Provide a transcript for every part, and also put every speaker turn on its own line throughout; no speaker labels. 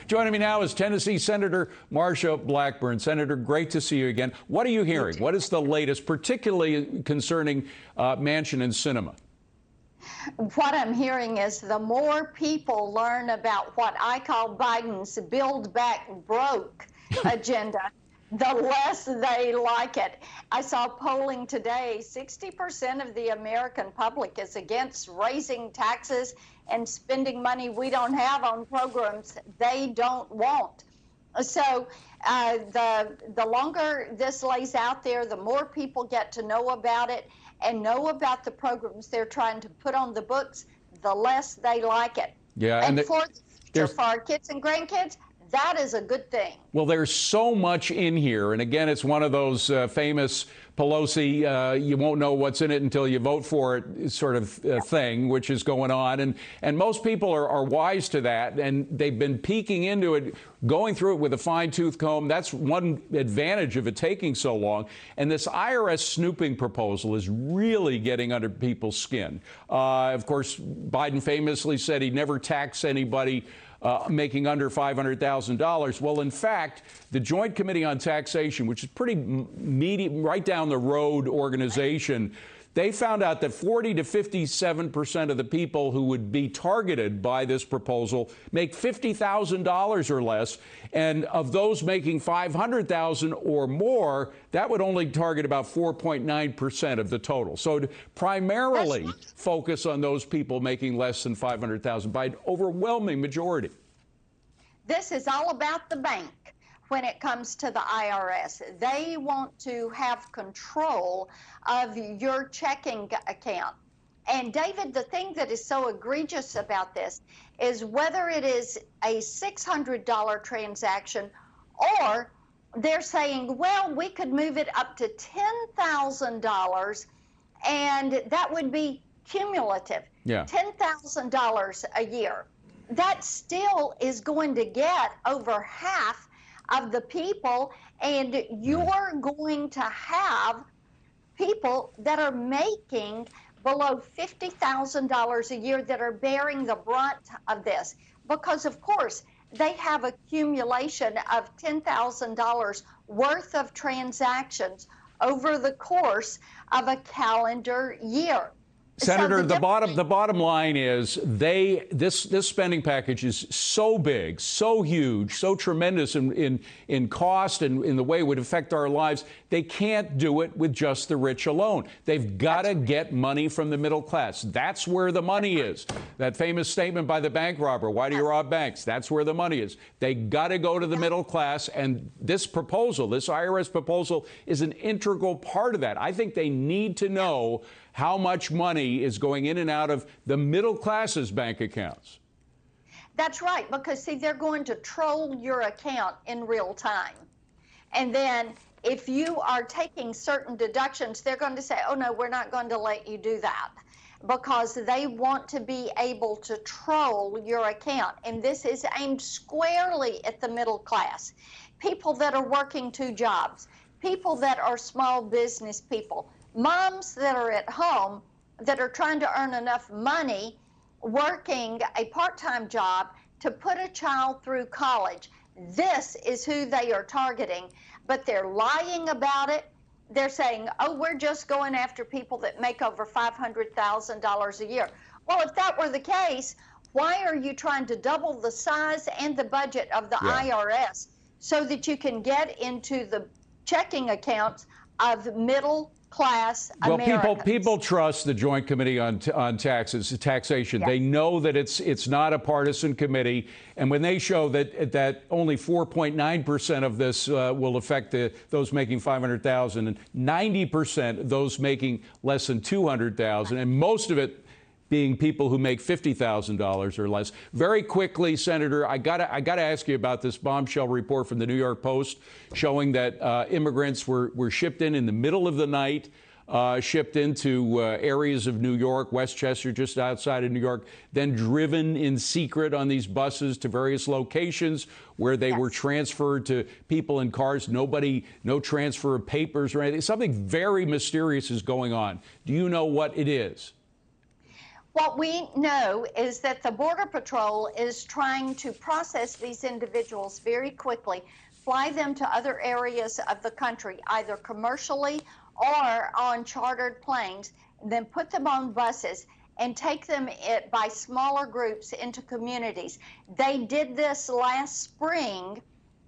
Joining me now is Tennessee Senator Marsha Blackburn. Senator, great to see you again. What are you hearing? What is the latest, particularly concerning Manchin and Sinema?
What I'm hearing is the more people learn about what I call Biden's Build Back Broke agenda, the less they like it. I saw polling today, 60% of the American public is against raising taxes and spending money we don't have on programs they don't want. So the longer this lays out there, the more people get to know about it and know about the programs they're trying to put on the books, the less they like it.
Yeah,
and for our kids and grandkids, that is a good thing.
Well, there's so much in here. And again, it's one of those famous Pelosi, you won't know what's in it until you vote for it sort of thing, which is going on. And most people are wise to that. And they've been peeking into it, going through it with a fine-tooth comb. That's one advantage of it taking so long. And this IRS snooping proposal is really getting under people's skin. Of course, Biden famously said he'd never tax anybody making under $500,000. Well, in fact, the Joint Committee on Taxation, which is pretty meaty, right down the road organization, they found out that 40 to 57% of the people who would be targeted by this proposal make $50,000 or less. And of those making $500,000 or more, that would only target about 4.9% of the total. So to primarily focus on those people making less than $500,000 by an overwhelming majority.
This is all about the bank. When it comes to the IRS, they want to have control of your checking account. And David, the thing that is so egregious about this is whether it is a $600 transaction or they're saying, well, we could move it up to $10,000 and that would be cumulative, $10,000 a year. That still is going to get over half of the people, and you're going to have people that are making below $50,000 a year that are bearing the brunt of this, because of course they have accumulation of $10,000 worth of transactions over the course of a calendar year.
Senator, the bottom line is this spending package is so big, so huge, so tremendous in cost and in the way it would affect our lives. They can't do it with just the rich alone. They've got to get money from the middle class. That's where the money is. That famous statement by the bank robber, why do you rob banks? That's where the money is. They got to go to the middle class. And this proposal, this IRS proposal, is an integral part of that. I think they need to know how much money is going in and out of the middle class's bank accounts.
That's right, because see, they're going to troll your account in real time. And then if you are taking certain deductions, they're going to say, oh no, we're not going to let you do that, because they want to be able to troll your account. And this is aimed squarely at the middle class, people that are working 2 jobs, people that are small business people, moms that are at home that are trying to earn enough money working a part-time job to put a child through college. This is who they are targeting, but they're lying about it. They're saying, oh, we're just going after people that make over $500,000 a year. Well, if that were the case, why are you trying to double the size and the budget of the IRS so that you can get into the checking accounts of middle class Americans?
Well, people trust the Joint Committee on Taxation. They know that it's not a partisan committee, and when they show that only 4.9% of this will affect those making $500,000, and 90% those making less than $200,000, and most of it being people who make $50,000 or less. Very quickly, Senator, I gotta ask you about this bombshell report from the New York Post showing that immigrants were shipped in the middle of the night, shipped into areas of New York, Westchester, just outside of New York, then driven in secret on these buses to various locations where they were transferred to people in cars. No transfer of papers or anything. Something very mysterious is going on. Do you know what it is?
What we know is that the Border Patrol is trying to process these individuals very quickly, fly them to other areas of the country, either commercially or on chartered planes, then put them on buses and take them by smaller groups into communities. They did this last spring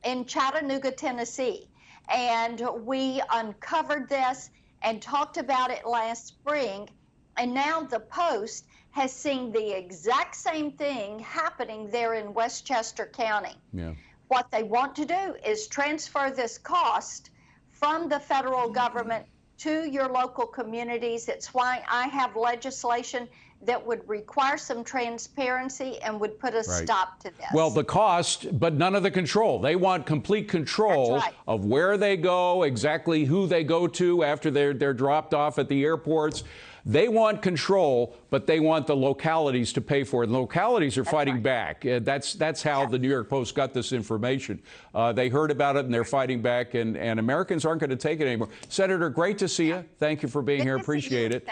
in Chattanooga, Tennessee, and we uncovered this and talked about it last spring. And now the Post has seen the exact same thing happening there in Westchester County.
Yeah.
What they want to do is transfer this cost from the federal government to your local communities. It's why I have legislation that would require some transparency and would put a stop to this.
Well, the cost, but none of the control. They want complete control of where they go, exactly who they go to after they're dropped off at the airports. They want control, but they want the localities to pay for it. And localities are fighting back. That's how the New York Post got this information. They heard about it and they're fighting back, and Americans aren't going to take it anymore. Senator, great to see you. Thank you for being here. Appreciate it.